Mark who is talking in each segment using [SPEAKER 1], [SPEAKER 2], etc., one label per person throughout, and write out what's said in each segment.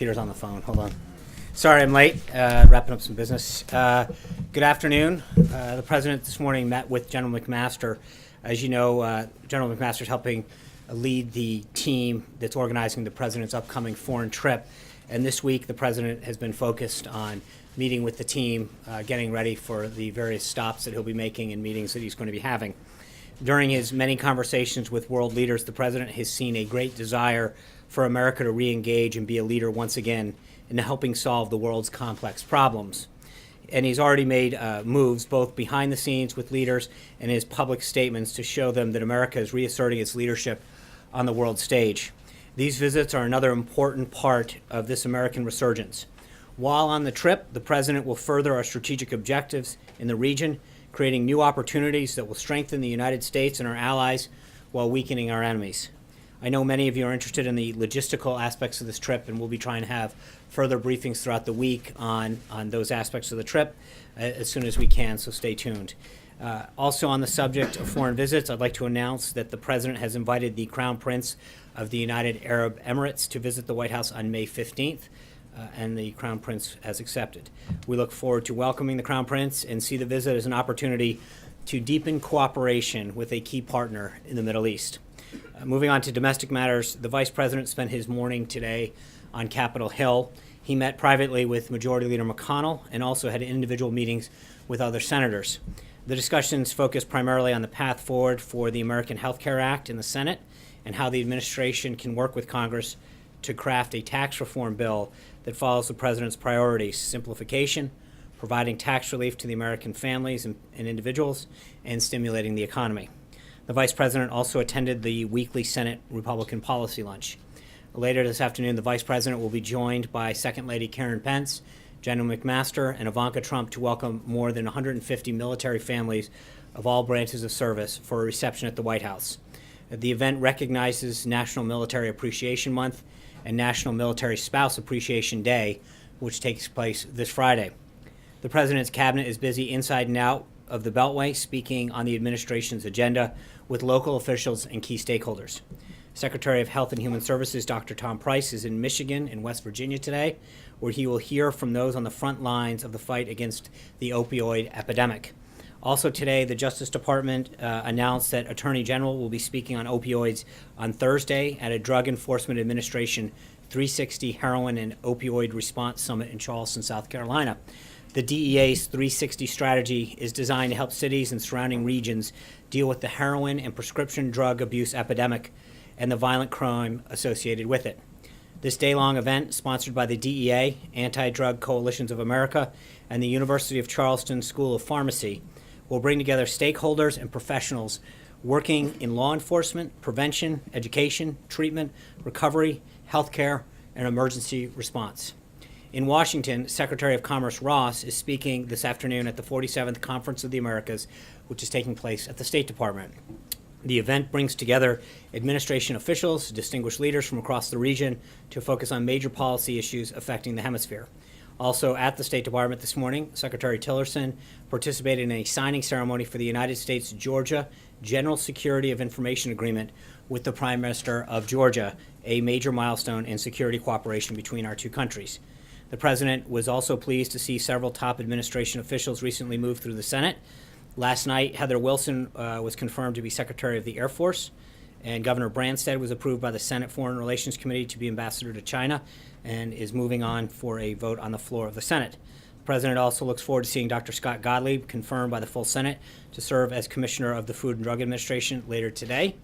[SPEAKER 1] Peter's on the phone. Hold on. Sorry, I'm late. Wrapping up some business. Good afternoon. The president this morning met with General McMaster. As you know, General McMaster is helping lead the team that's organizing the president's upcoming foreign trip. And this week, the president has been focused on meeting with the team, getting ready for the various stops that he'll be making and meetings that he's going to be having. During his many conversations with world leaders, the president has seen a great desire for America to re-engage and be a leader once again in helping solve the world's complex problems. And he's already made moves both behind the scenes with leaders and his public statements to show them that America is reasserting its leadership on the world stage. These visits are another important part of this American resurgence. While on the trip, the president will further our strategic objectives in the region, creating new opportunities that will strengthen the United States and our allies while weakening our enemies. I know many of you are interested in the logistical aspects of this trip, and we'll be trying to have further briefings throughout the week on those aspects of the trip as soon as we can, so stay tuned. Also on the subject of foreign visits, I'd like to announce that the president has invited the Crown Prince of the United Arab Emirates to visit the White House on May 15th. And the Crown Prince has accepted. We look forward to welcoming the Crown Prince and see the visit as an opportunity to deepen cooperation with a key partner in the Middle East. Moving on to domestic matters, the Vice President spent his morning today on Capitol Hill. He met privately with Majority Leader McConnell and also had individual meetings with other senators. The discussions focused primarily on the path forward for the American Health Care Act in the Senate and how the administration can work with Congress to craft a tax reform bill that follows the president's priorities: simplification, providing tax relief to the American families and individuals, and stimulating the economy. The vice president also attended the weekly Senate Republican policy lunch. Later this afternoon, the vice president will be joined by Second Lady Karen Pence, General McMaster, and Ivanka Trump to welcome more than 150 military families of all branches of service for a reception at the White House. The event recognizes National Military Appreciation Month and National Military Spouse Appreciation Day, which takes place this Friday. The president's cabinet is busy inside and out of the Beltway, speaking on the administration's agenda with local officials and key stakeholders. Secretary of Health and Human Services Dr. Tom Price is in Michigan and West Virginia today, where he will hear from those on the front lines of the fight against the opioid epidemic. Also today, the Justice Department announced that Attorney General will be speaking on opioids on Thursday at a Drug Enforcement Administration 360 Heroin and Opioid Response Summit in Charleston, South Carolina. The DEA's 360 strategy is designed to help cities and surrounding regions deal with the heroin and prescription drug abuse epidemic and the violent crime associated with it. This day-long event, sponsored by the DEA, Anti-Drug Coalitions of America, and the University of Charleston School of Pharmacy, will bring together stakeholders and professionals working in law enforcement, prevention, education, treatment, recovery, healthcare, and emergency response. In Washington, Secretary of Commerce Ross is speaking this afternoon at the 47th Conference of the Americas, which is taking place at the State Department. The event brings together administration officials, distinguished leaders from across the region to focus on major policy issues affecting the hemisphere. Also at the State Department this morning, Secretary Tillerson participated in a signing ceremony for the United States-Georgia General Security of Information Agreement with the Prime Minister of Georgia, a major milestone in security cooperation between our two countries. The President was also pleased to see several top administration officials recently move through the Senate. Last night, Heather Wilson was confirmed to be Secretary of the Air Force, and Governor Branstad was approved by the Senate Foreign Relations Committee to be ambassador to China and is moving on for a vote on the floor of the Senate. The President also looks forward to seeing Dr. Scott Gottlieb confirmed by the full Senate to serve as Commissioner of the Food and Drug Administration later today.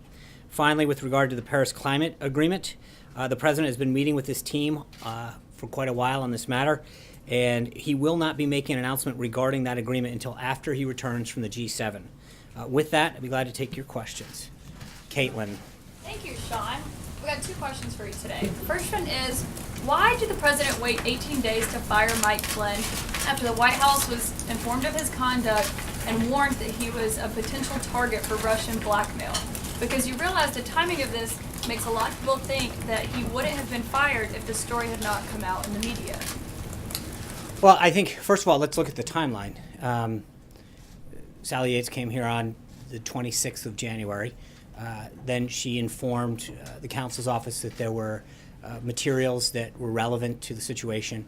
[SPEAKER 1] Finally, with regard to the Paris Climate Agreement, the President has been meeting with his team for quite a while on this matter, and he will not be making an announcement regarding that agreement until after he returns from the G7. With that, I'd be glad to take your questions. Caitlin.
[SPEAKER 2] Thank you, Sean. We got two questions for you today. The first one is, why did the president wait 18 days to fire Mike Flynn after the White House was informed of his conduct and warned that he was a potential target for Russian blackmail? Because you realize the timing of this makes a lot of people think that he wouldn't have been fired if the story had not come out in the media.
[SPEAKER 1] Well, I think, first of all, let's look at the timeline. Sally Yates came here on the 26th of January. Then she informed the counsel's office that there were materials that were relevant to the situation.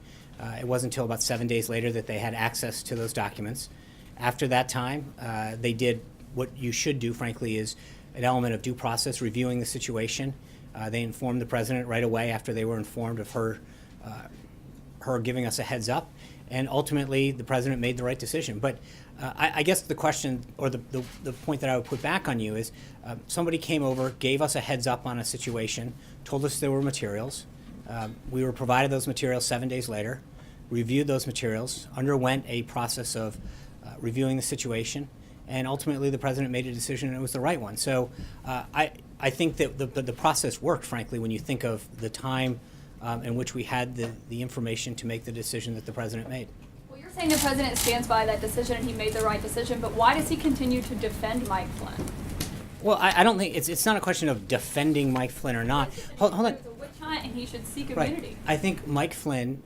[SPEAKER 1] It wasn't until about 7 days later that they had access to those documents. After that time, they did what you should do, frankly, is an element of due process, reviewing the situation. They informed the president right away after they were informed of her giving us a heads up, and ultimately the president made the right decision. But I guess the question, or the point that I would put back on you is, somebody came over, gave us a heads up on a situation, told us there were materials. We were provided those materials 7 days later, reviewed those materials, underwent a process of reviewing the situation, and ultimately the president made a decision and it was the right one. So I think that the process worked, frankly, when you think of the time in which we had the information to make the decision that the president made.
[SPEAKER 2] Well, you're saying the president stands by that decision and he made the right decision, but why does he continue to defend Mike Flynn?
[SPEAKER 1] Well, I don't think it's not a question of defending Mike Flynn or not. Hold on.
[SPEAKER 2] It's a witch hunt and he should seek
[SPEAKER 1] Right.
[SPEAKER 2] immunity.
[SPEAKER 1] I think Mike Flynn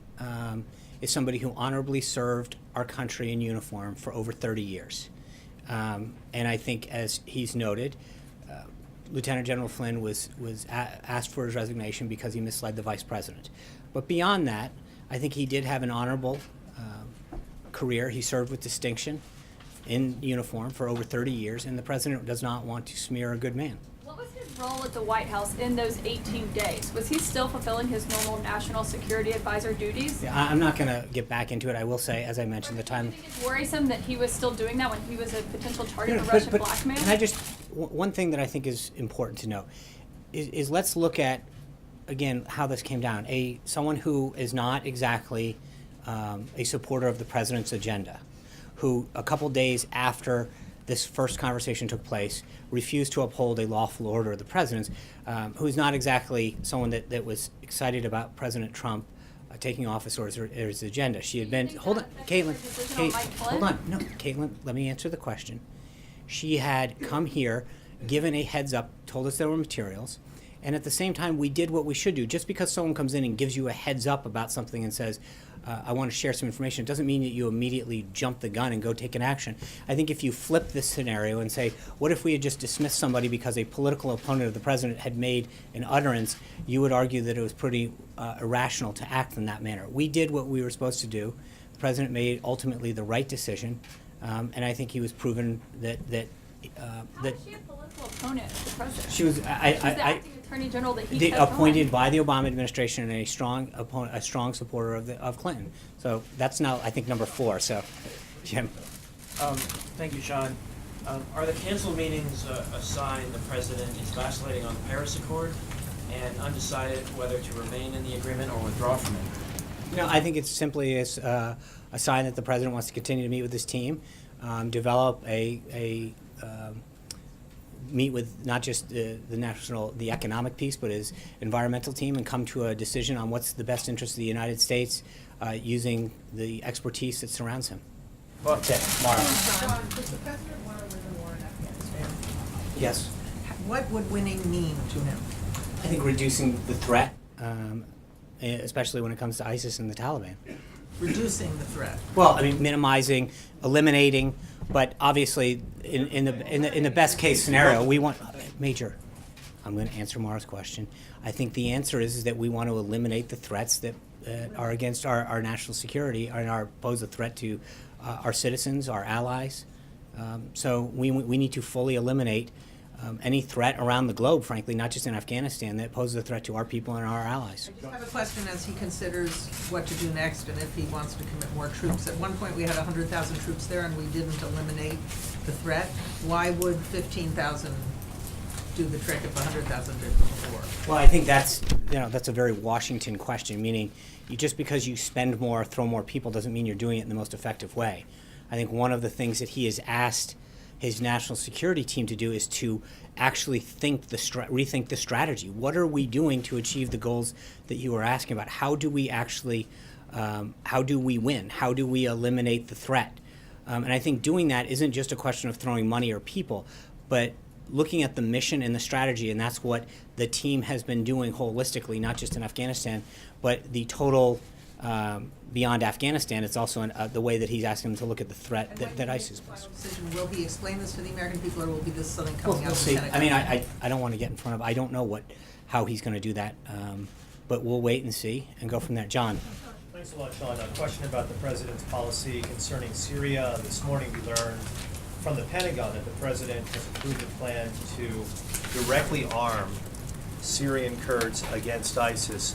[SPEAKER 1] is somebody who honorably served our country in uniform for over 30 years. And I think, as he's noted, Lieutenant General Flynn was asked for his resignation because he misled the vice president. But beyond that, I think he did have an honorable career. He served with distinction in uniform for over 30 years, and the president does not want to smear a good man.
[SPEAKER 2] What was his role at the White House in those 18 days? Was he still fulfilling his normal national security advisor duties?
[SPEAKER 1] Yeah, I'm not going to get back into it. I will say, as I mentioned, the
[SPEAKER 2] Do
[SPEAKER 1] time.
[SPEAKER 2] you think it's worrisome that he was still doing that when he was a potential target
[SPEAKER 1] No,
[SPEAKER 2] of
[SPEAKER 1] no,
[SPEAKER 2] Russian
[SPEAKER 1] but
[SPEAKER 2] blackmail?
[SPEAKER 1] Can I just, one thing that I think is important to know is let's look at, again, how this came down. Someone who is not exactly a supporter of the president's agenda, who a couple days after this first conversation took place refused to uphold a lawful order of the president's, who's not exactly someone that was excited about President Trump taking office or his agenda. She had been,
[SPEAKER 2] think
[SPEAKER 1] hold on,
[SPEAKER 2] that affected
[SPEAKER 1] Caitlin,
[SPEAKER 2] her decision on Mike Flynn?
[SPEAKER 1] hold on, no, Caitlin, let me answer the question. She had come here, given a heads up, told us there were materials, and at the same time, we did what we should do. Just because someone comes in and gives you a heads up about something and says, I want to share some information, it doesn't mean that you immediately jump the gun and go take an action. I think if you flip this scenario and say, what if we had just dismissed somebody because a political opponent of the president had made an utterance, you would argue that it was pretty irrational to act in that manner. We did what we were supposed to do. The president made ultimately the right decision, and I think he was proven that
[SPEAKER 2] How is she a political opponent of the president?
[SPEAKER 1] she was.
[SPEAKER 2] She's the acting attorney general that he kept
[SPEAKER 1] appointed
[SPEAKER 2] on.
[SPEAKER 1] by the Obama administration and a strong opponent, a strong supporter of Clinton. So that's now, I think, number 4. So, Jim.
[SPEAKER 3] Thank you, Sean. Are the canceled meetings a sign the president is vacillating on the Paris Accord and undecided whether to remain in the agreement or withdraw from it?
[SPEAKER 1] I think it's simply a sign that the president wants to continue to meet with his team, develop meet with not just the economic piece, but his environmental team, and come to a decision on what's the best interest of the United States, using the expertise that surrounds him.
[SPEAKER 3] Well,
[SPEAKER 1] That's it. Mara.
[SPEAKER 4] John, does the president want to win the war in Afghanistan?
[SPEAKER 1] Yes.
[SPEAKER 4] What would winning mean to him?
[SPEAKER 1] I think reducing the threat, especially when it comes to ISIS and the Taliban.
[SPEAKER 4] Reducing the threat.
[SPEAKER 1] Well, I mean, minimizing, eliminating, but obviously, in the best case scenario, we want Major. I'm going to answer Mara's question. I think the answer is that we want to eliminate the threats that are against our national security and pose a threat to our citizens, our allies. So we need to fully eliminate any threat around the globe, frankly, not just in Afghanistan, that poses a threat to our people and our allies.
[SPEAKER 4] I just have a question as he considers what to do next and if he wants to commit more troops. At one point, we had 100,000 troops there and we didn't eliminate the threat. Why would 15,000 do the trick if 100,000 did before?
[SPEAKER 1] Well, I think that's a very Washington question, meaning just because you spend more, throw more people, doesn't mean you're doing it in the most effective way. I think one of the things that he has asked his national security team to do is to actually rethink the strategy. What are we doing to achieve the goals that you were asking about? How do we actually, how do we win? How do we eliminate the threat? And I think doing that isn't just a question of throwing money or people, but looking at the mission and the strategy, and that's what the team has been doing holistically, not just in Afghanistan, but the total beyond Afghanistan. It's also the way that he's asking them to look at the threat that ISIS poses.
[SPEAKER 4] Decision, will he explain this to the American people, or will be this something
[SPEAKER 1] We'll
[SPEAKER 4] coming out of the
[SPEAKER 1] see.
[SPEAKER 4] Pentagon?
[SPEAKER 1] I mean, I don't want to get in front of. I don't know how he's going to do that. but we'll wait and see and go from there. John?
[SPEAKER 5] Thanks a lot, Sean. A question about the president's policy concerning Syria. This morning we learned from the Pentagon that the president has approved a plan to directly arm Syrian Kurds against ISIS.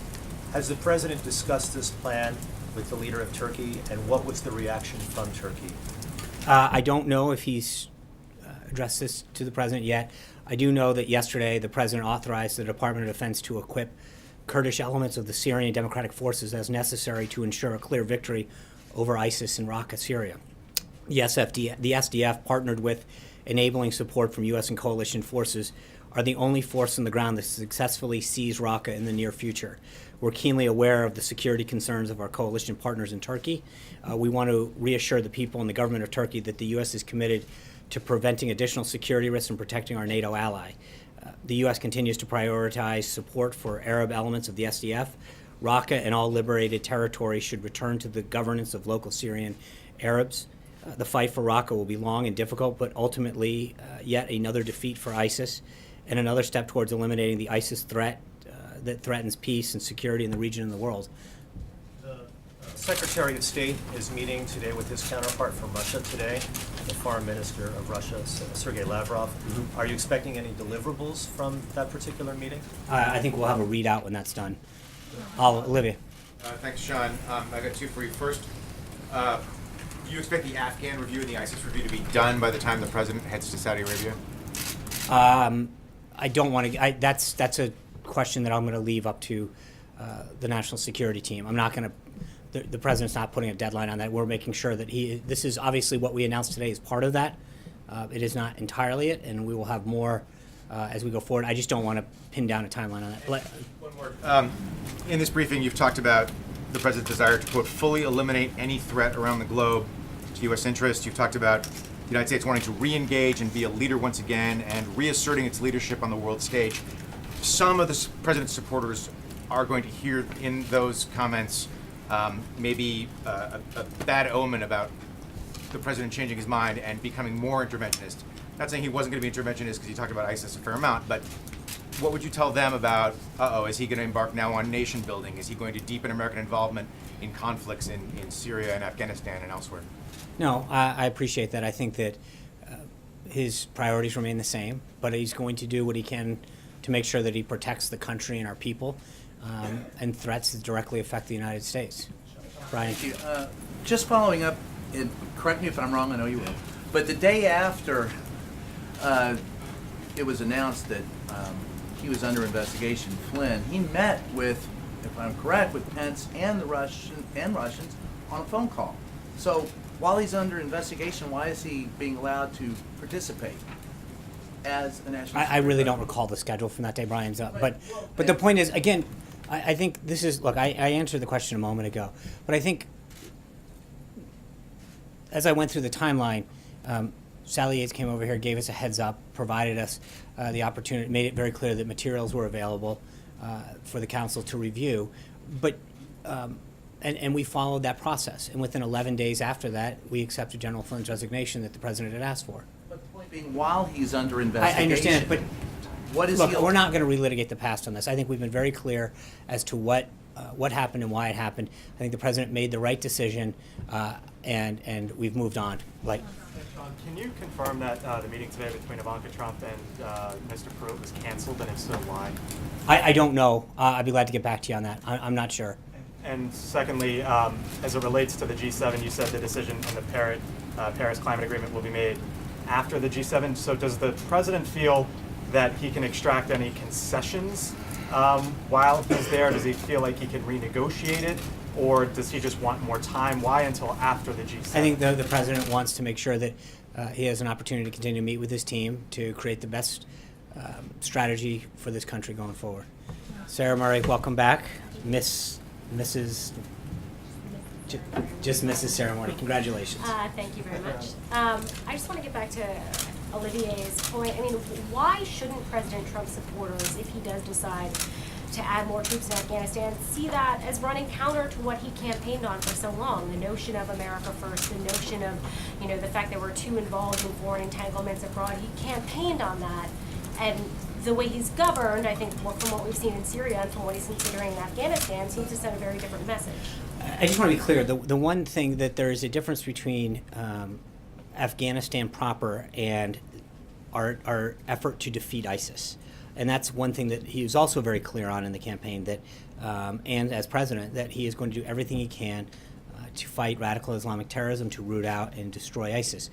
[SPEAKER 5] Has the president discussed this plan with the leader of Turkey, and what was the reaction from Turkey?
[SPEAKER 1] I don't know if he's addressed this to the president yet. I do know that yesterday the president authorized the Department of Defense to equip Kurdish elements of the Syrian Democratic Forces as necessary to ensure a clear victory over ISIS in Raqqa, Syria. The SDF, partnered with enabling support from U.S. and coalition forces, are the only force on the ground that successfully seize Raqqa in the near future. We're keenly aware of the security concerns of our coalition partners in Turkey. We want to reassure the people and the government of Turkey that the U.S. is committed to preventing additional security risks and protecting our NATO ally. The U.S. continues to prioritize support for Arab elements of the SDF. Raqqa and all liberated territories should return to the governance of local Syrian Arabs. The fight for Raqqa will be long and difficult, but ultimately yet another defeat for ISIS and another step towards eliminating the ISIS threat that threatens peace and security in the region and the world.
[SPEAKER 5] The Secretary of State is meeting today with his counterpart from Russia today, the Foreign Minister of Russia, Sergei Lavrov. Are you expecting any deliverables from that particular meeting?
[SPEAKER 1] I think we'll have a readout when that's done. Olivia.
[SPEAKER 6] Thanks, Sean. I got two for you. First, do you expect the Afghan review and the ISIS review to be done by the time the president heads to Saudi Arabia?
[SPEAKER 1] I don't want to. That's a question that I'm going to leave up to the national security team. I'm not going to. The president's not putting a deadline on that. We're making sure that this is obviously what we announced today is part of that. It is not entirely it, and we will have more as we go forward. I just don't want to pin down a timeline on that.
[SPEAKER 6] One more. In this briefing, you've talked about the president's desire to, quote, fully eliminate any threat around the globe to U.S. interests. You've talked about the United States wanting to re-engage and be a leader once again and reasserting its leadership on the world stage. Some of the president's supporters are going to hear in those comments maybe a bad omen about the president changing his mind and becoming more interventionist. Not saying he wasn't going to be interventionist because he talked about ISIS a fair amount, but what would you tell them about, is he going to embark now on nation building? Is he going to deepen American involvement in conflicts in Syria and Afghanistan and elsewhere?
[SPEAKER 1] No, I appreciate that. I think that his priorities remain the same, but he's going to do what he can to make sure that he protects the country and our people and threats that directly affect the United States. Brian.
[SPEAKER 7] Thank you. Just following up, and correct me if I'm wrong, I know you will, but the day after it was announced that he was under investigation, Flynn, he met with, if I'm correct, with Pence and the Russians on a phone call. So while he's under investigation, why is he being allowed to participate as a national?
[SPEAKER 1] I really don't recall the schedule from that day, Brian's up. But the point is, again, I think this is, look, I answered the question a moment ago, but I think as I went through the timeline, Sally Yates came over here, gave us a heads up, provided us the opportunity, made it very clear that materials were available for the council to review. But and we followed that process. And within 11 days after that, we accepted General Flynn's resignation that the president had asked for.
[SPEAKER 7] But the point being, while he's under investigation,
[SPEAKER 1] I understand, but
[SPEAKER 7] what is
[SPEAKER 1] look,
[SPEAKER 7] he?
[SPEAKER 1] we're not going to relitigate the past on this. I think we've been very clear as to what happened and why it happened. I think the president made the right decision, and we've moved on. Like.
[SPEAKER 8] Sean, can you confirm that the meeting today between Ivanka Trump and Mr. Pruitt was canceled, and if so, why?
[SPEAKER 1] I don't know. I'd be glad to get back to you on that. I'm not sure.
[SPEAKER 8] And secondly, as it relates to the G7, you said the decision on the Paris Climate Agreement will be made after the G7. So does the president feel that he can extract any concessions while he's there? Does he feel like he can renegotiate it? Or does he just want more time? Why until after the G7?
[SPEAKER 1] I think the president wants to make sure that he has an opportunity to continue to meet with his team to create the best strategy for this country going forward. Sarah Murray, welcome back. Mrs. Sarah Murray. Congratulations.
[SPEAKER 9] Thank you very much. I just want to get back to Olivier's point. I mean, why shouldn't President Trump's supporters, if he does decide to add more troops in Afghanistan, see that as running counter to what he campaigned on for so long? The notion of America first, the notion of, the fact that we're too involved in foreign entanglements abroad. He campaigned on that, and the way he's governed, I think, from what we've seen in Syria and from what he's considering in Afghanistan, seems to send a very different message.
[SPEAKER 1] I just want to be clear, the one thing that there is a difference between Afghanistan proper and our effort to defeat ISIS. And that's one thing that he was also very clear on in the campaign, that, and as president, that he is going to do everything he can to fight radical Islamic terrorism, to root out and destroy ISIS.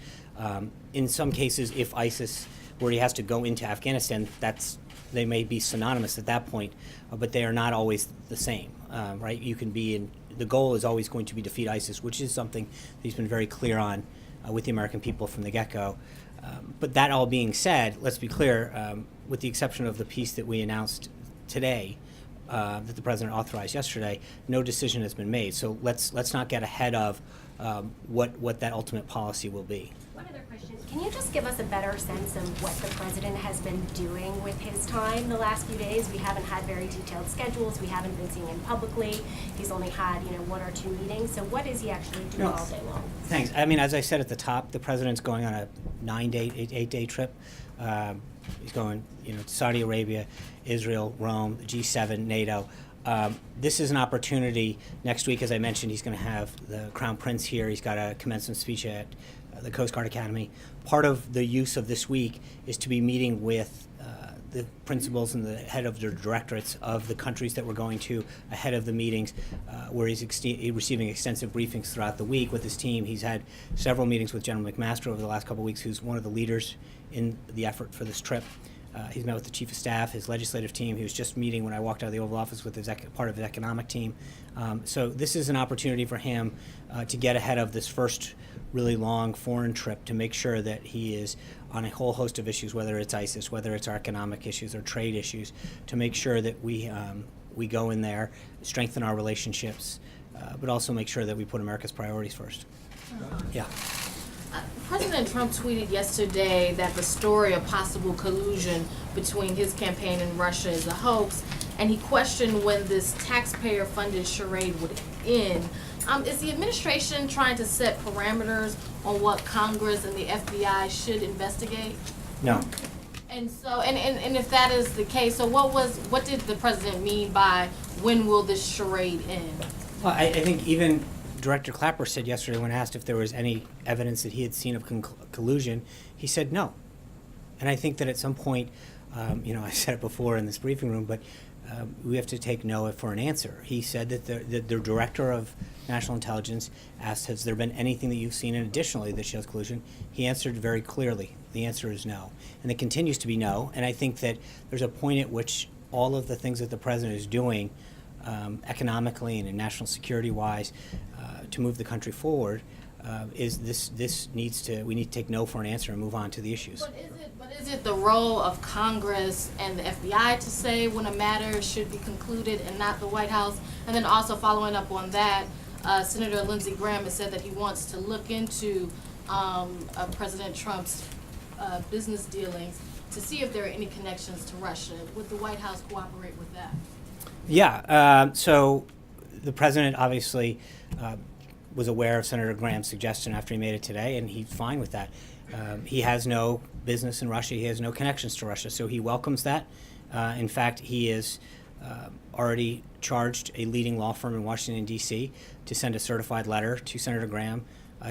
[SPEAKER 1] In some cases, if ISIS, where he has to go into Afghanistan, they may be synonymous at that point, but they are not always the same, right? You can be in, the goal is always going to be defeat ISIS, which is something that he's been very clear on with the American people from the get-go. But that all being said, let's be clear, with the exception of the piece that we announced today, that the president authorized yesterday, no decision has been made. So let's not get ahead of what that ultimate policy will be.
[SPEAKER 9] One other question. Can you just give us a better sense of what the president has been doing with his time the last few days? We haven't had very detailed schedules. We haven't been seeing him publicly. He's only had, 1 or 2 meetings. So what is he actually doing all day long?
[SPEAKER 1] Thanks. I mean, as I said at the top, the president's going on a 8-day trip. He's going, to Saudi Arabia, Israel, Rome, G7, NATO. This is an opportunity. Next week, as I mentioned, he's going to have the Crown Prince here. He's got a commencement speech at the Coast Guard Academy. Part of the use of this week is to be meeting with the principals and the head of the directorates of the countries that we're going to ahead of the meetings, where he's receiving extensive briefings throughout the week with his team. He's had several meetings with General McMaster over the last couple of weeks, who's one of the leaders in the effort for this trip. He's met with the chief of staff, his legislative team. He was just meeting when I walked out of the Oval Office with his part of his economic team. So this is an opportunity for him to get ahead of this first really long foreign trip, to make sure that he is on a whole host of issues, whether it's ISIS, whether it's our economic issues or trade issues, to make sure that we go in there, strengthen our relationships, but also make sure that we put America's priorities first. Yeah.
[SPEAKER 10] President Trump tweeted yesterday that the story of possible collusion between his campaign and Russia is a hoax, and he questioned when this taxpayer-funded charade would end. Is the administration trying to set parameters on what Congress and the FBI should investigate?
[SPEAKER 1] No.
[SPEAKER 10] And so, and if that is the case, so what did the president mean by when will this charade end?
[SPEAKER 1] Well, I think even Director Clapper said yesterday, when asked if there was any evidence that he had seen of collusion, he said no. And I think that at some point, I said it before in this briefing room, but we have to take no for an answer. He said that the director of National Intelligence asked, has there been anything that you've seen additionally that shows collusion? He answered very clearly. The answer is no. And it continues to be no. And I think that there's a point at which all of the things that the president is doing economically and in national security wise to move the country forward we need to take no for an answer and move on to the issues.
[SPEAKER 10] But is it the role of Congress and the FBI to say when a matter should be concluded and not the White House? And then also following up on that, Senator Lindsey Graham has said that he wants to look into President Trump's business dealings to see if there are any connections to Russia. Would the White House cooperate with that?
[SPEAKER 1] Yeah, so the president obviously was aware of Senator Graham's suggestion after he made it today, and he's fine with that. He has no business in Russia. He has no connections to Russia, so he welcomes that. In fact, he has already charged a leading law firm in Washington, D.C. to send a certified letter to Senator Graham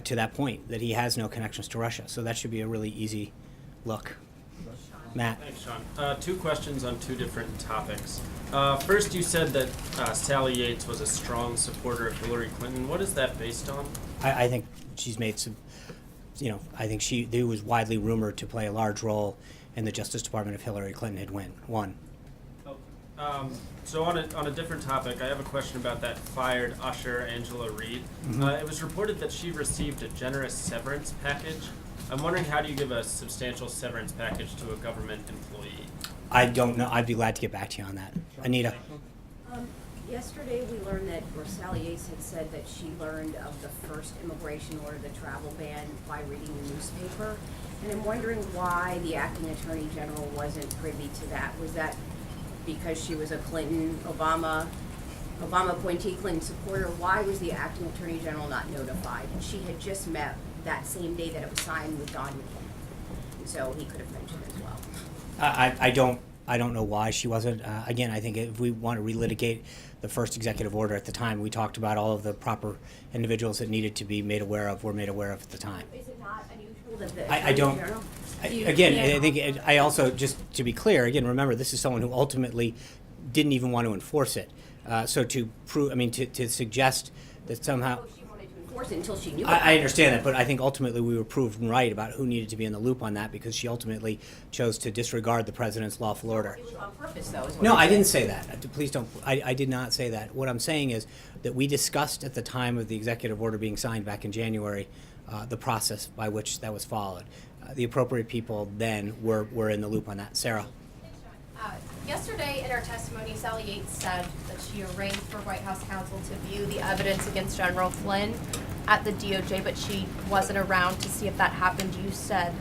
[SPEAKER 1] to that point, that he has no connections to Russia. So that should be a really easy look. Matt.
[SPEAKER 11] Thanks, Sean. 2 questions on 2 different topics. First, you said that Sally Yates was a strong supporter of Hillary Clinton. What is that based on?
[SPEAKER 1] I think she's made some, I think it was widely rumored to play a large role in the Justice Department if Hillary Clinton had won.
[SPEAKER 11] So on a different topic, I have a question about that fired usher, Angela Reed.
[SPEAKER 1] Mm-hmm.
[SPEAKER 11] It was reported that she received a generous severance package. I'm wondering, how do you give a substantial severance package to a government employee?
[SPEAKER 1] I don't know. I'd be glad to get back to you on that. Anita.
[SPEAKER 12] Yesterday we learned that Sally Yates had said that she learned of the first immigration order, the travel ban, by reading the newspaper. And I'm wondering why the acting attorney general wasn't privy to that. Was that because she was a Obama appointee, Clinton supporter? Why was the acting attorney general not notified? And she had just met that same day that it was signed with Don McCain. And so he could have mentioned as well.
[SPEAKER 1] I don't I don't know why she wasn't. Again, I think if we want to relitigate the first executive order at the time, we talked about all of the proper individuals that needed to be made aware of, were made aware of at the time.
[SPEAKER 12] Is it not unusual that the
[SPEAKER 1] I
[SPEAKER 12] Attorney
[SPEAKER 1] don't.
[SPEAKER 12] General?
[SPEAKER 1] Again, I think I also, just to be clear, again, remember, this is someone who ultimately didn't even want to enforce it. So to prove, I mean, to suggest that somehow.
[SPEAKER 12] She wanted to enforce it until she knew.
[SPEAKER 1] I understand that, but I think ultimately we were proven right about who needed to be in the loop on that, because she ultimately chose to disregard the president's lawful order.
[SPEAKER 12] It was on purpose, though. Is what
[SPEAKER 1] No,
[SPEAKER 12] you're
[SPEAKER 1] I didn't
[SPEAKER 12] saying.
[SPEAKER 1] say that. Please don't. I did not say that. What I'm saying is that we discussed at the time of the executive order being signed back in January, the process by which that was followed. The appropriate people then were in the loop on that. Sarah.
[SPEAKER 13] Yesterday in her testimony, Sally Yates said that she arranged for White House counsel to view the evidence against General Flynn at the DOJ, but she wasn't around to see if that happened. You said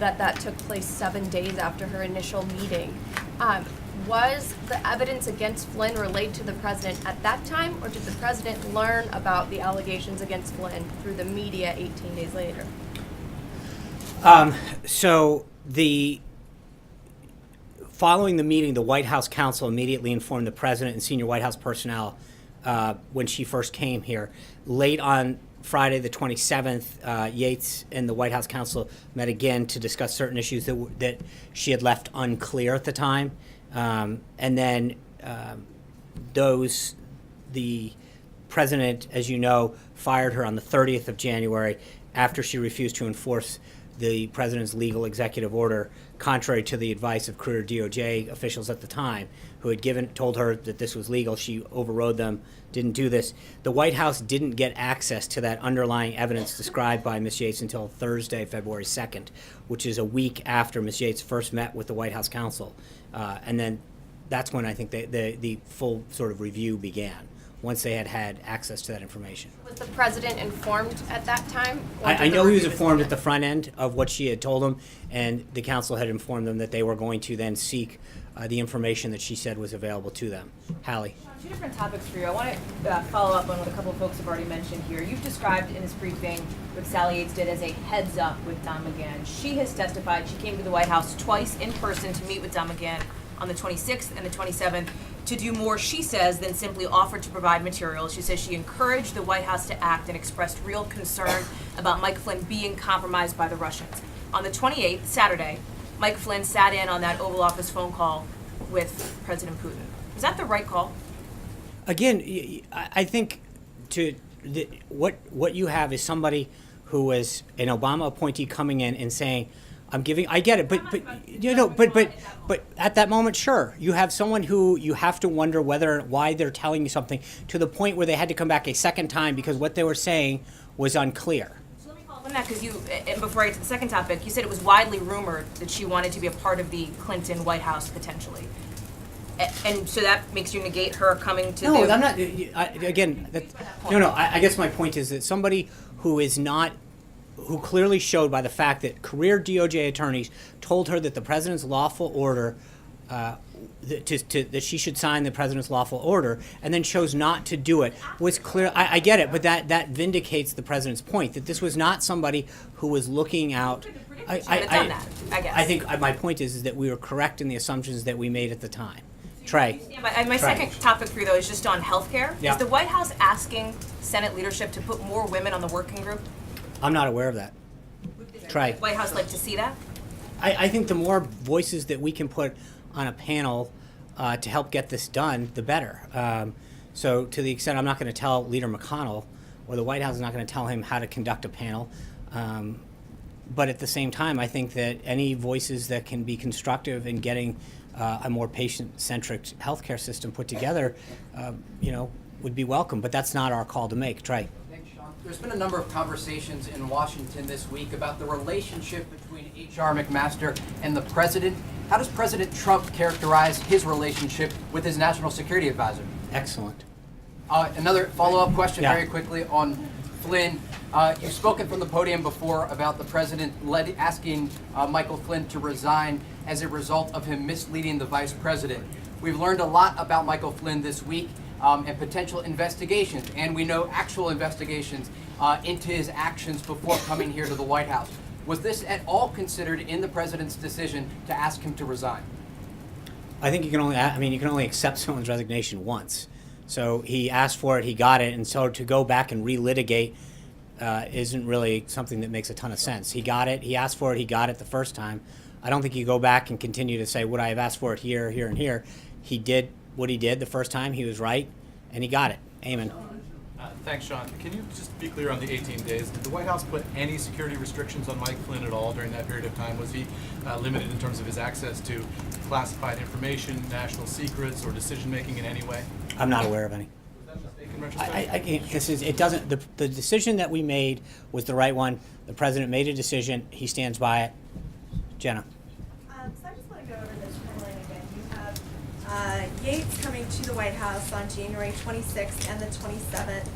[SPEAKER 13] that that took place 7 days after her initial meeting. Was the evidence against Flynn relayed to the president at that time, or did the president learn about the allegations against Flynn through the media 18 days later?
[SPEAKER 1] So following the meeting, the White House counsel immediately informed the president and senior White House personnel when she first came here. Late on Friday, the 27th, Yates and the White House counsel met again to discuss certain issues that she had left unclear at the time. And then the president, as you know, fired her on the 30th of January after she refused to enforce the president's legal executive order, contrary to the advice of career DOJ officials at the time, who had told her that this was legal. She overrode them, didn't do this. The White House didn't get access to that underlying evidence described by Ms. Yates until Thursday, February 2nd, which is a week after Ms. Yates first met with the White House counsel. And then that's when I think the full sort of review began, once they had access to that information.
[SPEAKER 13] Was the president informed at that time? or
[SPEAKER 1] I
[SPEAKER 13] did the
[SPEAKER 1] know he was
[SPEAKER 13] review
[SPEAKER 1] informed
[SPEAKER 13] begin?
[SPEAKER 1] at the front end of what she had told him, and the council had informed them that they were going to then seek the information that she said was available to them. Hallie.
[SPEAKER 14] Two different topics for you. I want to follow up on what a couple of folks have already mentioned here. You've described in this briefing what Sally Yates did as a heads up with Don McGahn. She has testified she came to the White House twice in person to meet with Don McGahn on the 26th and the 27th to do more, she says, than simply offer to provide materials. She says she encouraged the White House to act and expressed real concern about Mike Flynn being compromised by the Russians. On the 28th, Saturday, Mike Flynn sat in on that Oval Office phone call with President Putin. Was that the right call?
[SPEAKER 1] Again, I think what you have is somebody who was an Obama appointee coming in and saying, I get it, but at that moment, sure, you have someone who you have to wonder why they're telling you something, to the point where they had to come back a second time because what they were saying was unclear.
[SPEAKER 14] So let me follow up on that, because and before I get to the second topic, you said it was widely rumored that she wanted to be a part of the Clinton White House potentially. And so that makes you negate her coming to
[SPEAKER 1] No,
[SPEAKER 14] the...
[SPEAKER 1] I'm not. I guess my point is that somebody who clearly showed by the fact that career DOJ attorneys told her that the president's lawful order, that she should sign the president's lawful order, and then chose not to do it, was clear. I get it, but that vindicates the president's point that this was not somebody who was looking out.
[SPEAKER 14] She would have done that, I guess.
[SPEAKER 1] I think my point is that we were correct in the assumptions that we made at the time. Trey.
[SPEAKER 14] My second topic for you, though, is just on healthcare.
[SPEAKER 1] Yeah.
[SPEAKER 14] Is the White House asking Senate leadership to put more women on the working group?
[SPEAKER 1] I'm not aware of that. Trey.
[SPEAKER 14] Would the White House like to see that?
[SPEAKER 1] I think the more voices that we can put on a panel to help get this done, the better. So to the extent I'm not going to tell Leader McConnell, or the White House is not going to tell him how to conduct a panel, but at the same time, I think that any voices that can be constructive in getting a more patient-centric healthcare system put together, would be welcome. But that's not our call to make. Trey.
[SPEAKER 15] Thanks, Sean. There's been a number of conversations in Washington this week about the relationship between H.R. McMaster and the president. How does President Trump characterize his relationship with his national security advisor?
[SPEAKER 1] Excellent.
[SPEAKER 15] Another follow-up question
[SPEAKER 1] Yeah.
[SPEAKER 15] very quickly on Flynn. You've spoken from the podium before about the president asking Michael Flynn to resign as a result of him misleading the vice president. We've learned a lot about Michael Flynn this week and potential investigations, and we know actual investigations into his actions before coming here to the White House. Was this at all considered in the president's decision to ask him to resign?
[SPEAKER 1] I think you can only, you can only accept someone's resignation once. So he asked for it, he got it, and so to go back and relitigate isn't really something that makes a ton of sense. He got it, he asked for it, he got it the first time. I don't think you go back and continue to say, would I have asked for it here, here, and here? He did what he did the first time, he was right, and he got it. Amen.
[SPEAKER 16] Thanks, Sean. Can you just be clear on the 18 days? Did the White House put any security restrictions on Mike Flynn at all during that period of time? Was he limited in terms of his access to classified information, national secrets, or decision-making in any way?
[SPEAKER 1] I'm not aware of any.
[SPEAKER 16] Was that a mistake in retrospect?
[SPEAKER 1] I can't, it doesn't, the decision that we made was the right one. The president made a decision, he stands by it. Jenna.
[SPEAKER 17] So I just want to go over this timeline again. You have Yates coming to the White House on January 26th and the 27th.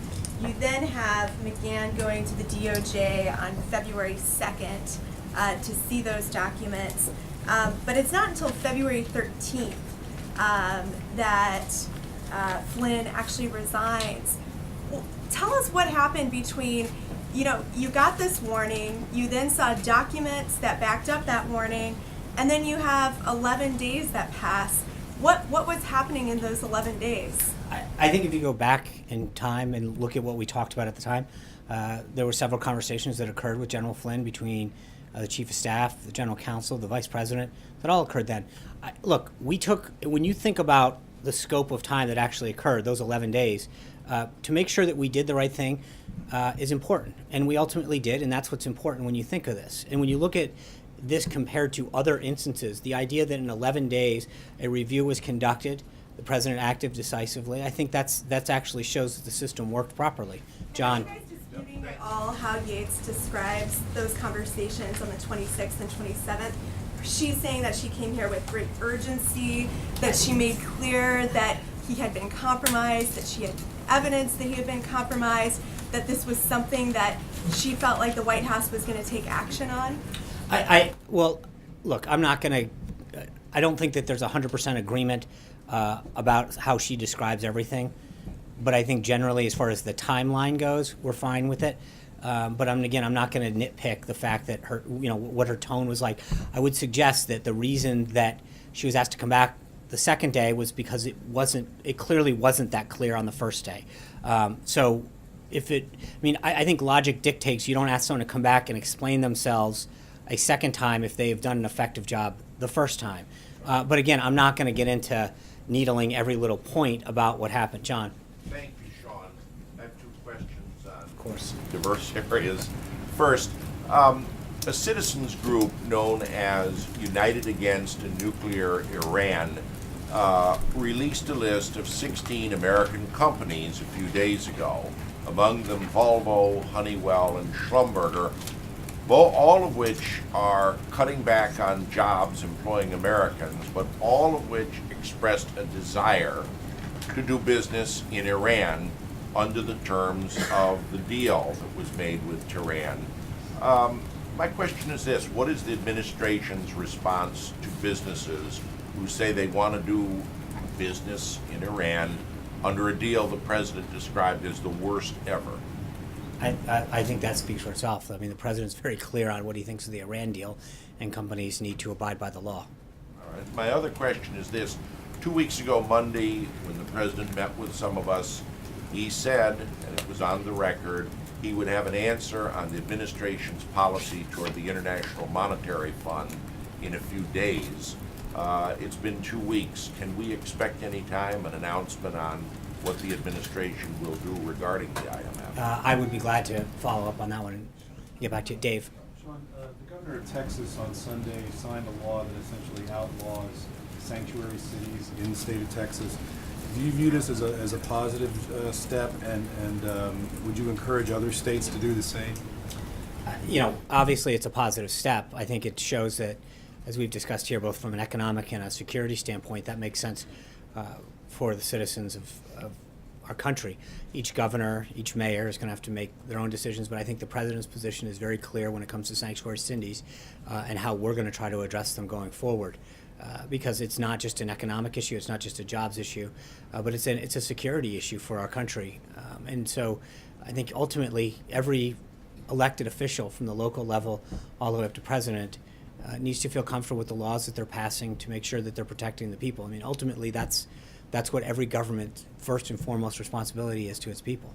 [SPEAKER 17] You then have McGahn going to the DOJ on February 2nd to see those documents. But it's not until February 13th that Flynn actually resigns. Well, tell us what happened between, you got this warning, you then saw documents that backed up that warning, and then you have 11 days that pass. What was happening in those 11 days?
[SPEAKER 1] I think if you go back in time and look at what we talked about at the time, there were several conversations that occurred with General Flynn between the Chief of Staff, the General Counsel, the Vice President, that all occurred then. Look, when you think about the scope of time that actually occurred, those 11 days, to make sure that we did the right thing is important. And we ultimately did, and that's what's important when you think of this. And when you look at this compared to other instances, the idea that in 11 days a review was conducted, the president acted decisively, I think that's actually shows that the system worked properly. John.
[SPEAKER 17] Are you guys disputing at all how Yates describes those conversations on the 26th and 27th? She's saying that she came here with great urgency, that she made clear that he had been compromised, that she had evidence that he had been compromised, that this was something that she felt like the White House was going to take action on?
[SPEAKER 1] Well, look, I'm not going to, I don't think that there's 100% agreement about how she describes everything. But I think generally, as far as the timeline goes, we're fine with it. But I'm not going to nitpick the fact that her, what her tone was like. I would suggest that the reason that she was asked to come back the second day was because it clearly wasn't that clear on the first day. So I think logic dictates you don't ask someone to come back and explain themselves a second time if they have done an effective job the first time. But again, I'm not going to get into needling every little point about what happened. John.
[SPEAKER 18] Thank you, Sean. I have two questions on
[SPEAKER 1] Of course.
[SPEAKER 18] diverse areas. First, a citizens group known as United Against a Nuclear Iran released a list of 16 American companies a few days ago, among them Volvo, Honeywell, and Schlumberger, all of which are cutting back on jobs employing Americans, but all of which expressed a desire to do business in Iran under the terms of the deal that was made with Tehran. My question is this: what is the administration's response to businesses who say they want to do business in Iran under a deal the president described as the worst ever?
[SPEAKER 1] I think that speaks for itself. I mean, the president's very clear on what he thinks of the Iran deal, and companies need to abide by the law.
[SPEAKER 18] All right. My other question is this. 2 weeks ago, Monday, when the president met with some of us, he said, and it was on the record, he would have an answer on the administration's policy toward the International Monetary Fund in a few days. It's been 2 weeks. Can we expect any time an announcement on what the administration will do regarding the IMF?
[SPEAKER 1] I would be glad to follow up on that one and get back to you. Dave.
[SPEAKER 19] Sean, the governor of Texas on Sunday signed a law that essentially outlaws sanctuary cities in the state of Texas. Do you view this as a positive step, and would you encourage other states to do the same?
[SPEAKER 1] Obviously it's a positive step. I think it shows that, as we've discussed here, both from an economic and a security standpoint, that makes sense for the citizens of our country. Each governor, each mayor is going to have to make their own decisions, but I think the president's position is very clear when it comes to sanctuary cities and how we're going to try to address them going forward. Because it's not just an economic issue, it's not just a jobs issue, but it's a security issue for our country. And so I think ultimately every elected official from the local level all the way up to president needs to feel comfortable with the laws that they're passing to make sure that they're protecting the people. I mean, ultimately, that's what every government first and foremost responsibility is to its people.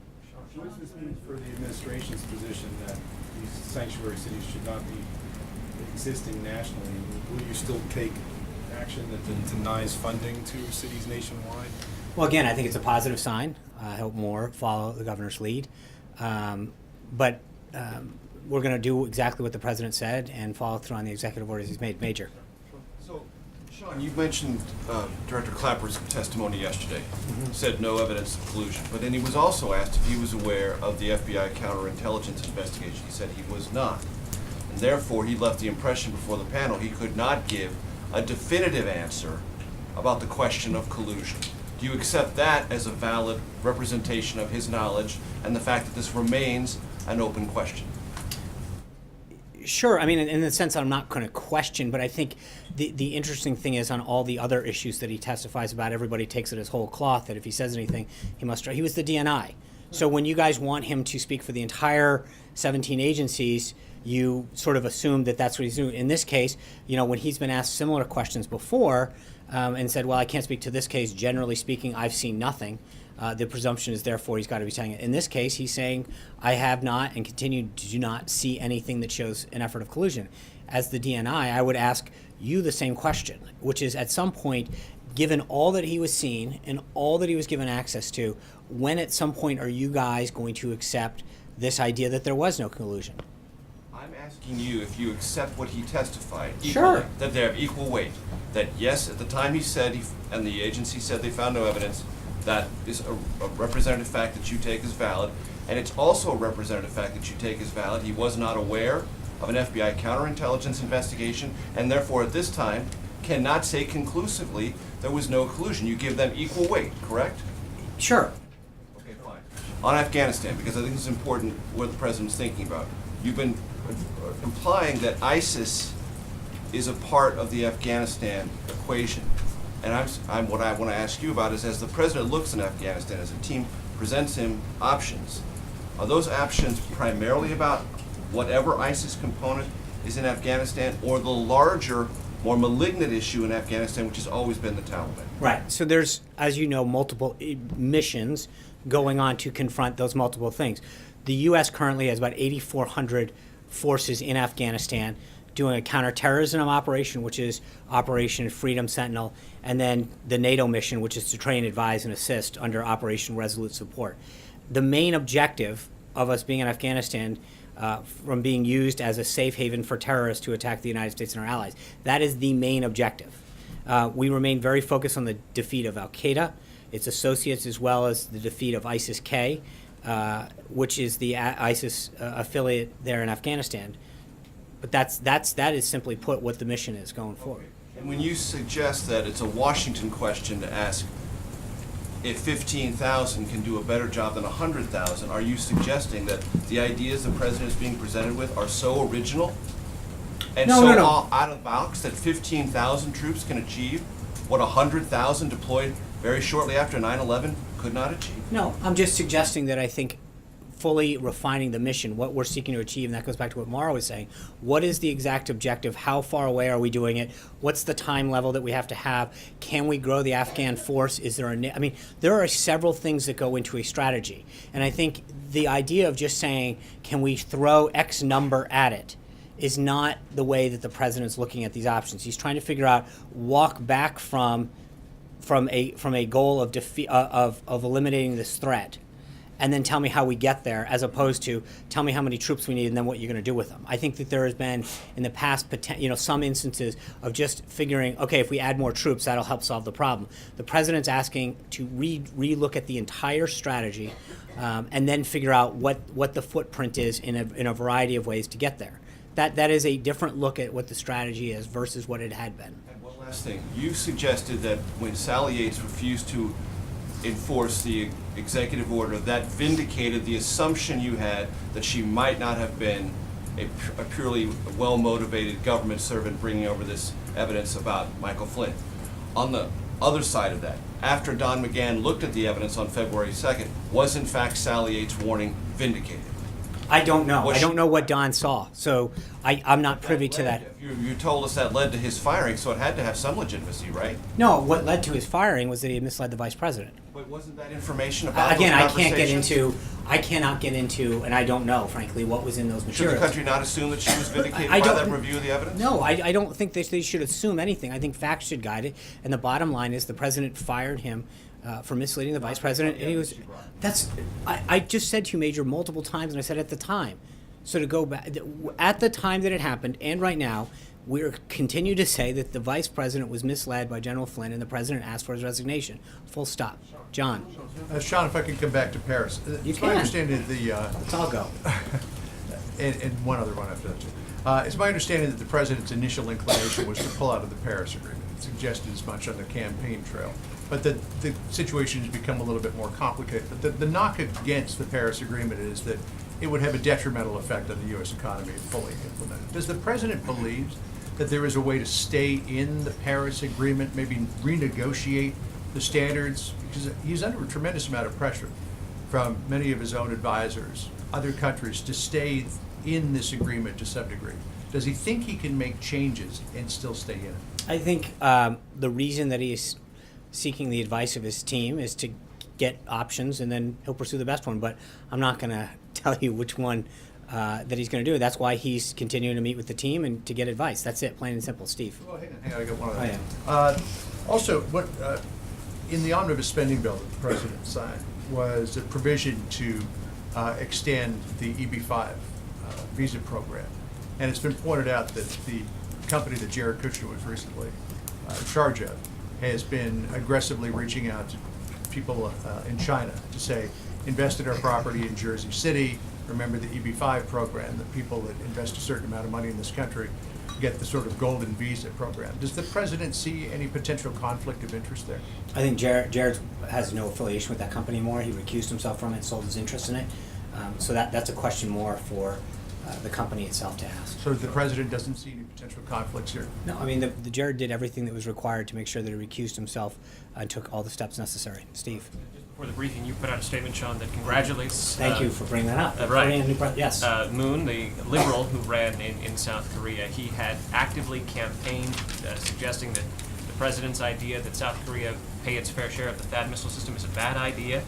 [SPEAKER 19] What does this mean for the administration's position that these sanctuary cities should not be existing nationally? Will you still take action that denies funding to cities nationwide?
[SPEAKER 1] Well, again, I think it's a positive sign. I hope more follow the governor's lead. But we're going to do exactly what the president said and follow through on the executive orders he's made. Major.
[SPEAKER 20] So, Sean, you mentioned Director Clapper's testimony yesterday. Said no evidence of collusion. But then he was also asked if he was aware of the FBI counterintelligence investigation. He said he was not. And therefore, he left the impression before the panel he could not give a definitive answer about the question of collusion. Do you accept that as a valid representation of his knowledge and the fact that this remains an open question?
[SPEAKER 1] Sure. I mean, in the sense I'm not going to question, but I think the interesting thing is on all the other issues that he testifies about, everybody takes it as whole cloth, that if he says anything, he must. He was the DNI. So when you guys want him to speak for the entire 17 agencies, you sort of assume that that's what he's doing. In this case, you know, when he's been asked similar questions before and said, well, I can't speak to this case, generally speaking, I've seen nothing. The presumption is therefore he's got to be saying it. In this case, he's saying, I have not and continue to do not see anything that shows an effort of collusion. As the DNI, I would ask you the same question, which is at some point, given all that he was seeing and all that he was given access to, when at some point are you guys going to accept this idea that there was no collusion?
[SPEAKER 20] I'm asking you if you accept what he testified.
[SPEAKER 1] Sure.
[SPEAKER 20] Equally, that they have equal weight. That yes, at the time he said, and the agency said they found no evidence, that is a representative fact that you take as valid. And it's also a representative fact that you take as valid. He was not aware of an FBI counterintelligence investigation, and therefore at this time cannot say conclusively there was no collusion. You give them equal weight, correct?
[SPEAKER 1] Sure.
[SPEAKER 20] Okay, fine. On Afghanistan, because I think it's important what the president's thinking about. You've been implying that ISIS is a part of the Afghanistan equation. And what I want to ask you about is, as the president looks in Afghanistan, as a team presents him options, are those options primarily about whatever ISIS component is in Afghanistan, or the larger, more malignant issue in Afghanistan, which has always been the Taliban?
[SPEAKER 1] Right. So there's, as you know, multiple missions going on to confront those multiple things. The U.S. currently has about 8,400 forces in Afghanistan doing a counterterrorism operation, which is Operation Freedom Sentinel, and then the NATO mission, which is to train, advise, and assist under Operation Resolute Support. The main objective of us being in Afghanistan from being used as a safe haven for terrorists to attack the United States and our allies, that is the main objective. We remain very focused on the defeat of Al-Qaeda, its associates, as well as the defeat of ISIS-K, which is the ISIS affiliate there in Afghanistan. But that is simply put what the mission is going forward.
[SPEAKER 20] And when you suggest that it's a Washington question to ask if 15,000 can do a better job than 100,000, are you suggesting that the ideas the president is being presented with are so original and out of the box that 15,000 troops can achieve what 100,000 deployed very shortly after 9/11 could not achieve?
[SPEAKER 1] No, I'm just suggesting that I think fully refining the mission, what we're seeking to achieve, and that goes back to what Mara was saying. What is the exact objective? How far away are we doing it? What's the time level that we have to have? Can we grow the Afghan force? Is there I mean, there are several things that go into a strategy. And I think the idea of just saying, can we throw X number at it, is not the way that the president's looking at these options. He's trying to figure out, walk back from a goal of defeat, of eliminating this threat, and then tell me how we get there, as opposed to tell me how many troops we need and then what you're going to do with them. I think that there has been in the past, some instances of just figuring, okay, if we add more troops, that'll help solve the problem. The president's asking to re-look at the entire strategy and then figure out what the footprint is in a variety of ways to get there. That is a different look at what the strategy is versus what it had been.
[SPEAKER 20] And one last thing. You suggested that when Sally Yates refused to enforce the executive order, that vindicated the assumption you had that she might not have been a purely well-motivated government servant bringing over this evidence about Michael Flynn. On the other side of that, after Don McGahn looked at the evidence on February 2nd, was in fact Sally Yates' warning vindicated?
[SPEAKER 1] I don't know.
[SPEAKER 20] Was
[SPEAKER 1] I don't
[SPEAKER 20] she-
[SPEAKER 1] know what Don saw, so I'm not privy to that.
[SPEAKER 20] You told us that led to his firing, so it had to have some legitimacy, right?
[SPEAKER 1] No, what led to his firing was that he misled the vice president.
[SPEAKER 20] But wasn't that information about
[SPEAKER 1] Again,
[SPEAKER 20] those
[SPEAKER 1] I cannot get into, and I don't know, frankly, what was in those
[SPEAKER 20] Should
[SPEAKER 1] materials.
[SPEAKER 20] the country not assume that she was vindicated
[SPEAKER 1] I
[SPEAKER 20] by
[SPEAKER 1] don't-
[SPEAKER 20] that review of the evidence?
[SPEAKER 1] No, I don't think they should assume anything. I think facts should guide it. And the bottom line is the president fired him for misleading the vice president. And he was, I just said to you, Major, multiple times, and I said at the time. So to go back, at the time that it happened, and right now, we're continue to say that the vice president was misled by General Flynn, and the president asked for his resignation. Full stop. John.
[SPEAKER 21] Sean, if I could come back to Paris.
[SPEAKER 1] You
[SPEAKER 21] It's my
[SPEAKER 1] can.
[SPEAKER 21] understanding that
[SPEAKER 1] Let's all go.
[SPEAKER 21] and one other one after that too. It's my understanding that the president's initial inclination was to pull out of the Paris Agreement. It suggested as much on the campaign trail. But the situation has become a little bit more complicated. But the knock against the Paris Agreement is that it would have a detrimental effect on the U.S. economy if fully implemented. Does the president believe that there is a way to stay in the Paris Agreement, maybe renegotiate the standards? Because he's under a tremendous amount of pressure from many of his own advisors, other countries, to stay in this agreement to some degree. Does he think he can make changes and still stay in it?
[SPEAKER 1] I think the reason that he is seeking the advice of his team is to get options, and then he'll pursue the best one. But I'm not going to tell you which one that he's going to do. That's why he's continuing to meet with the team and to get advice. That's it, plain and simple. Steve.
[SPEAKER 21] Well, hang on, I got one other
[SPEAKER 1] Oh,
[SPEAKER 21] thing.
[SPEAKER 1] yeah.
[SPEAKER 21] Also, what in the omnibus spending bill that the president signed was a provision to extend the EB-5 visa program. And it's been pointed out that the company that Jared Kushner was recently in charge of has been aggressively reaching out to people in China to say, invest in our property in Jersey City. Remember the EB-5 program, that people that invest a certain amount of money in this country get the sort of golden visa program. Does the president see any potential conflict of interest there?
[SPEAKER 1] I think Jared has no affiliation with that company anymore. He recused himself from it, sold his interest in it. So that's a question more for the company itself to ask.
[SPEAKER 21] So the president doesn't see any potential conflicts here?
[SPEAKER 1] No, I mean, the Jared did everything that was required to make sure that he recused himself and took all the steps necessary. Steve.
[SPEAKER 22] Before the briefing, you put out a statement, Sean, that congratulates.
[SPEAKER 1] Thank you for bringing that up.
[SPEAKER 22] Right.
[SPEAKER 1] Yes.
[SPEAKER 22] Moon, the liberal who ran in South Korea, he had actively campaigned, suggesting that the president's idea that South Korea pay its fair share of the THAAD missile system is a bad idea.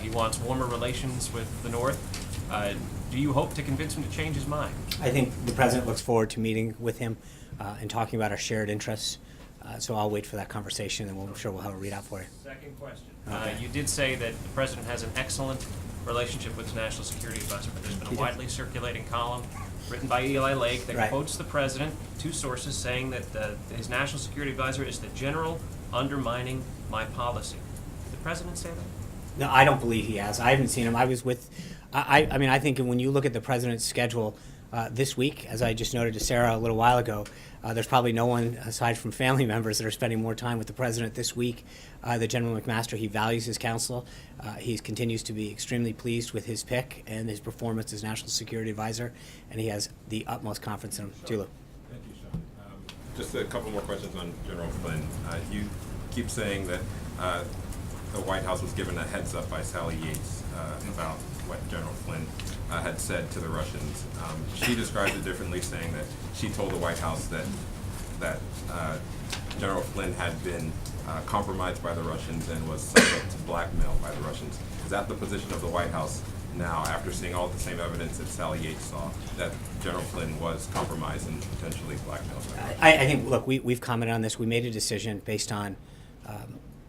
[SPEAKER 22] He wants warmer relations with the North. Do you hope to convince him to change his mind?
[SPEAKER 1] I think the president looks forward to meeting with him and talking about our shared interests. So I'll wait for that conversation, and I'm sure we'll have a readout for you.
[SPEAKER 22] Second question.
[SPEAKER 1] Okay.
[SPEAKER 22] You did say that the president has an excellent relationship with his national security advisor, but there's been
[SPEAKER 1] He
[SPEAKER 22] a
[SPEAKER 1] did.
[SPEAKER 22] widely circulating column written by Eli Lake that
[SPEAKER 1] Right.
[SPEAKER 22] quotes the president, two sources, saying that his national security advisor is the general undermining my policy. Did the president say that?
[SPEAKER 1] No, I don't believe he has. I haven't seen him. I was with, I mean, I think when you look at the president's schedule this week, as I just noted to Sarah a little while ago, there's probably no one aside from family members that are spending more time with the president this week. The General McMaster, he values his counsel. He continues to be extremely pleased with his pick and his performance as National Security Advisor, and he has the utmost confidence in him. Tulu.
[SPEAKER 23] Thank you, Sean. Just a couple more questions on General Flynn. You keep saying that the White House was given a heads up by Sally Yates about what General Flynn had said to the Russians. She described it differently, saying that she told the White House that General Flynn had been compromised by the Russians and was subject to blackmail by the Russians. Is that the position of the White House now, after seeing all the same evidence that Sally Yates saw, that General Flynn was compromised and potentially blackmailed?
[SPEAKER 1] I think, look, we've commented on this. We made a decision based on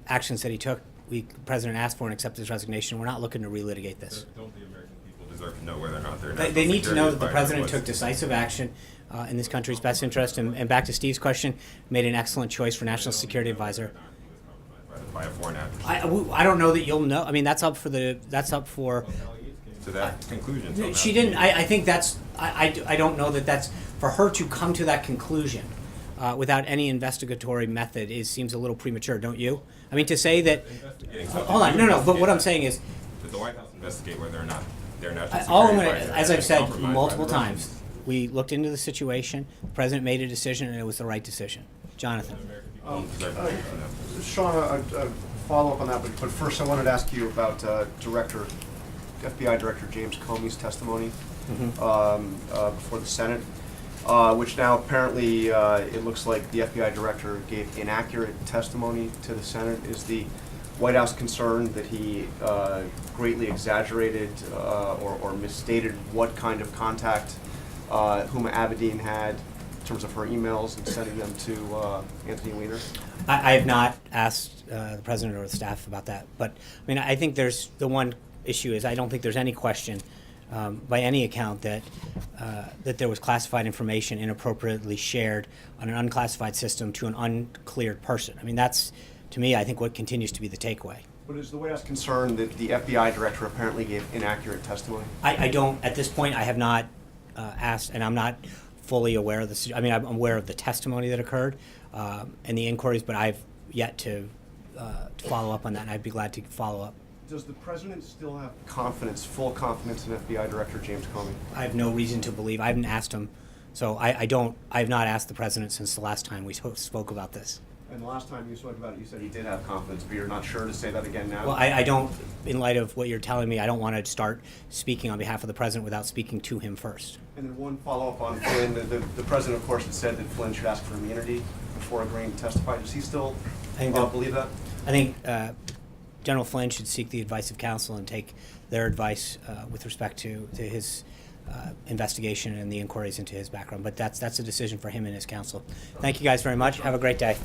[SPEAKER 1] actions that he took. The president asked for and accepted his resignation. We're not looking to relitigate this.
[SPEAKER 23] Don't the American people deserve to know whether or not they're
[SPEAKER 1] They need to know that the president took decisive action in this country's best interest. And back to Steve's question, made an excellent choice for National Security Advisor.
[SPEAKER 23] by a foreign actor?
[SPEAKER 1] I don't know that you'll know. I mean, that's up for
[SPEAKER 23] To that conclusion. So
[SPEAKER 1] She
[SPEAKER 23] now-
[SPEAKER 1] didn't. I think that's. I don't know that that's for her to come to that conclusion without any investigatory method seems a little premature, don't you? I mean, to say that. Hold on, no. But what I'm saying is,
[SPEAKER 23] Did the White House investigate whether or not their national security
[SPEAKER 1] all I'm gonna,
[SPEAKER 23] advisor
[SPEAKER 1] as
[SPEAKER 23] had
[SPEAKER 1] I've said
[SPEAKER 23] been compromised
[SPEAKER 1] multiple
[SPEAKER 23] by the Russians?
[SPEAKER 1] times, we looked into the situation. The president made a decision, and it was the right decision. Jonathan.
[SPEAKER 24] Sean, a follow-up on that, but first I wanted to ask you about Director
[SPEAKER 2] FBI Director James Comey's testimony before the Senate, which now apparently it looks like the FBI Director gave inaccurate testimony to the Senate. Is the White House concerned that he greatly exaggerated or misstated what kind of contact Huma Abedin had in terms of her emails and sending them to Anthony Weiner?
[SPEAKER 1] I have not asked the president or the staff about that, but I mean, I think there's the one issue is I don't think there's any question by any account that that there was classified information inappropriately shared on an unclassified system to an uncleared person. I mean, that's, to me, I think what continues to be the takeaway.
[SPEAKER 2] But is the White House concerned that the FBI Director apparently gave inaccurate testimony?
[SPEAKER 1] I don't, at this point, I have not asked, and I'm not fully aware of the, I mean, I'm aware of the testimony that occurred and the inquiries, but I've yet to follow up on that, and I'd be glad to follow up.
[SPEAKER 2] Does the President still have confidence, full confidence in FBI Director James Comey?
[SPEAKER 1] I have no reason to believe, I haven't asked him, so I have not asked the President since the last time we spoke about this.
[SPEAKER 2] And the last time you spoke about it, you said he did have confidence, but you're not sure to say that again now?
[SPEAKER 1] Well, I don't, in light of what you're telling me, I don't want to start speaking on behalf of the President without speaking to him first.
[SPEAKER 2] And then one follow-up on Flynn. The President, of course, had said that Flynn should ask for immunity before agreeing to testify. Does he still believe that?
[SPEAKER 1] I think General Flynn should seek the advice of counsel and take their advice with respect to his investigation and the inquiries into his background. But that's a decision for him and his counsel. Thank you guys very much. Have a great day.